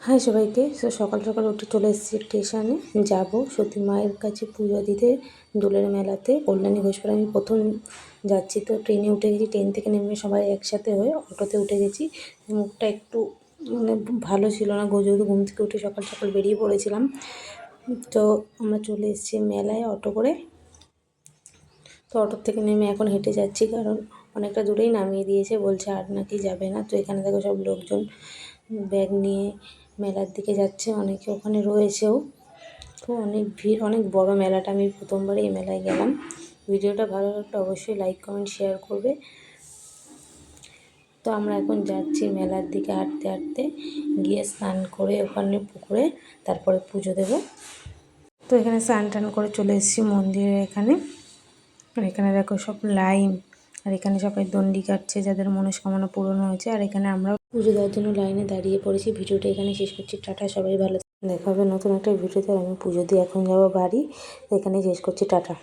High সবাইকে। সকাল সকাল উঠে চলে এসেছি স্টেশনে, যাব সতী মায়ের কাছে পুজো দিতে দোলের মেলাতে। কল্যাণী ঘোষপাড়া আমি প্রথম যাচ্ছি, তো ট্রেনে উঠে গেছি। ট্রেন থেকে নেমে সবাই একসাথে হয়ে অটোতে উঠে গেছি। মুখটা একটু মানে ভালো ছিল না, যেহেতু ঘুম থেকে উঠে সকাল সকাল বেরিয়ে পড়েছিলাম। তো আমরা চলে এসেছি মেলায় অটো করে। তো অটোর থেকে নেমে এখন হেঁটে যাচ্ছি, কারণ অনেকটা দূরেই নামিয়ে দিয়েছে, বলছে আর নাকি যাবে না। তো এখানে দেখো সব লোকজন ব্যাগ নিয়ে মেলার দিকে যাচ্ছে, অনেকে ওখানে রয়েছেও। তো অনেক ভিড়, অনেক বড় মেলাটা। আমি প্রথমবারই এই মেলায় গেলাম। ভিডিওটা ভালো লাগলে অবশ্যই লাইক কমেন্ট শেয়ার করবে। তো আমরা এখন যাচ্ছি মেলার দিকে হাঁটতে হাঁটতে, গিয়ে স্নান করে ওখানে পুকুরে তারপরে পুজো দেব। তো এখানে স্নান টান করে চলে এসেছি মন্দিরের এখানে। আর এখানে দেখো সব লাইন, আর এখানে সবাই দণ্ডি কাটছে যাদের মনস্কামনা পূরণ হয়েছে। আর এখানে আমরা পুজো দেওয়ার জন্য লাইনে দাঁড়িয়ে পড়েছি। ভিডিওটা এখানে শেষ করছি। টাটা, সবাই ভালো দেখা হবে নতুন একটা ভিডিওতে। আমি পুজো দিয়ে এখন যাবো বাড়ি। এখানে শেষ করছি, টাটা।